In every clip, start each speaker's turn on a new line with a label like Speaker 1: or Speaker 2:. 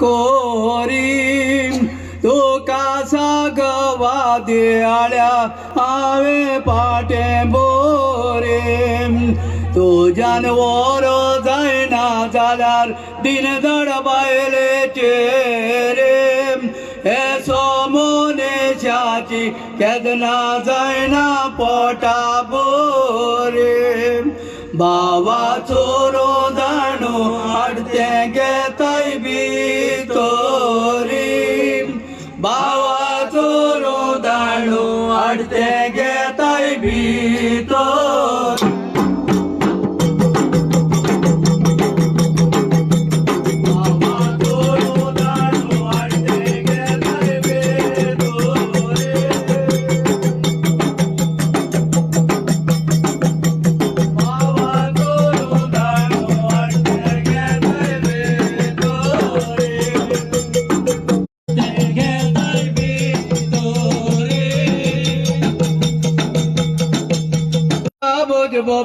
Speaker 1: कोरी तो कासा गवा देआळ्या हावे पाटे बोरे तो जानवर जायना जाल्यार दिनदड बायलेचे रे हे सोमोनेशाची केदना जायना पोटा बोरे बावाचो रोदाणो हाडते घेताय भितोरी बावाचो रोदाणो हाडते घेताय भितर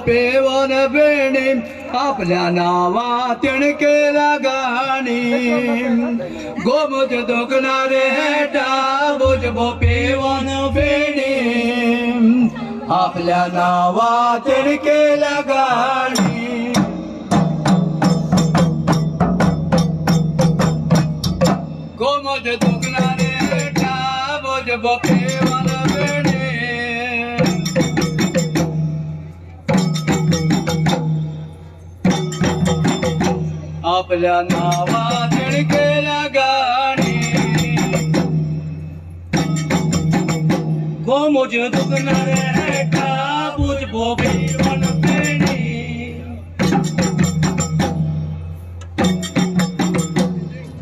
Speaker 1: पेवन बेणी आपल्या नावा तिणकेला गाणी गोमज दुखणारे हेटा बुजबो पेवन बेणी आपल्या नावा तिणकेला गाणी गोमज दुखणारे हेटा बुजबो पेवन बेणी आपल्या नावा तिणकेला गाणी गोमज दुखणारे हेटा बुजबो पेवन बेणी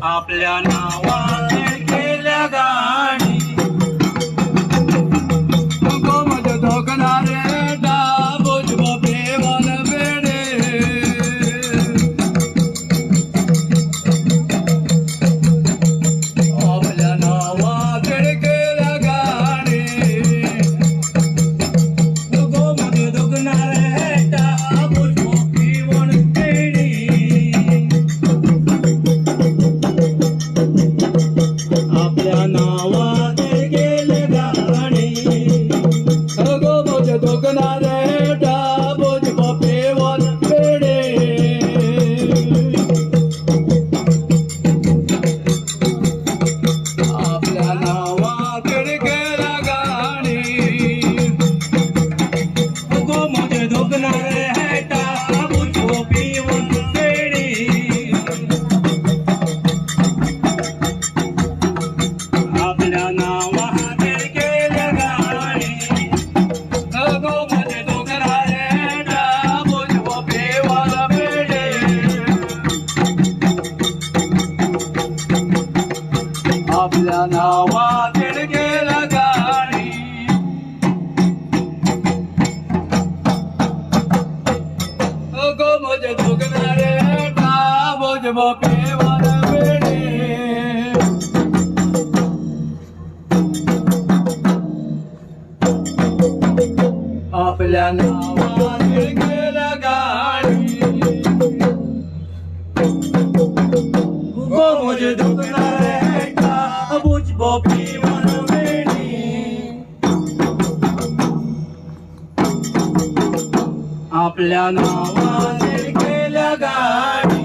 Speaker 1: आपल्या नावा तिणकेला गाणी गोमज दुखणारे हेटा बुजबो पेवन बेणी आपल्या नावा तिणकेला गाणी गोमज दुखणारे हेटा बुजबो पेवन बेणी आपल्या नावा तिणकेला गाणी गोमज दुखणारे बुजबो पेवन बेणी आपल्या नावा तिणकेला गाणी गोमज दुखणारे हेटा बुजबो पेवन बेणी आपल्या नावा तिणकेला गाणी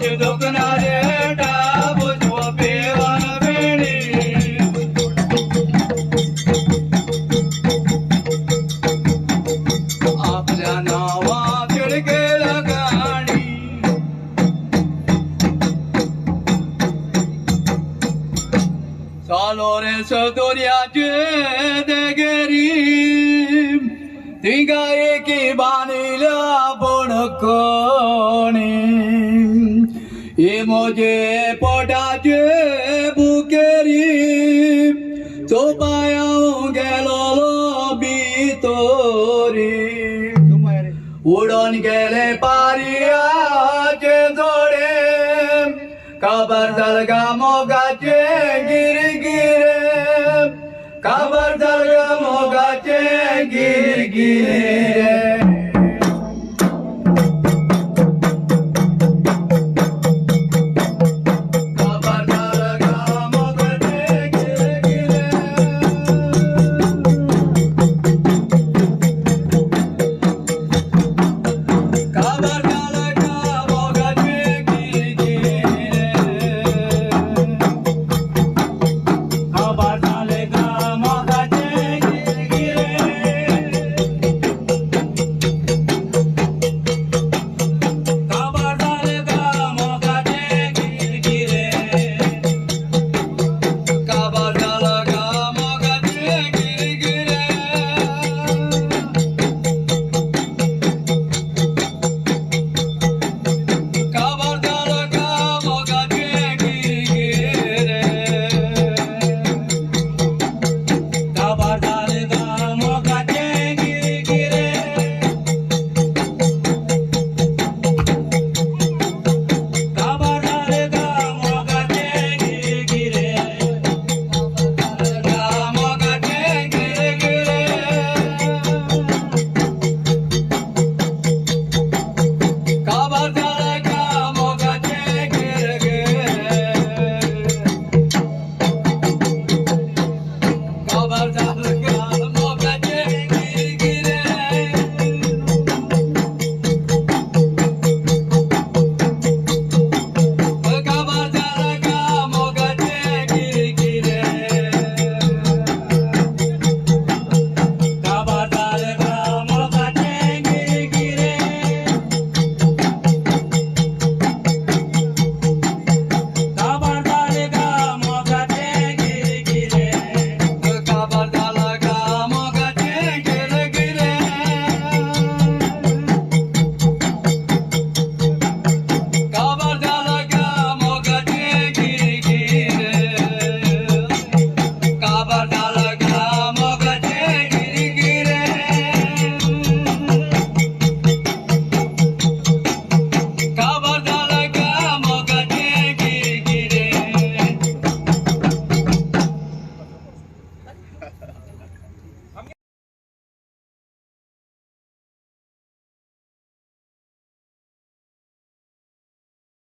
Speaker 1: मोज दुखणारे डाबूज व पेवान वेणी आपल्या नावा तिळकेळ गाणी चालो रे सदोऱ्याचे देगेरी तिघा एकी बांधिल्या बडकणी हे मोजे पोटाचे बुकेरी तो पायां गेलो भितोरी उडून गेले पारियाचे जोडे काबर जलगा मोगाचे गिरगिरे काबर जलगा मोगाचे गिरगिरे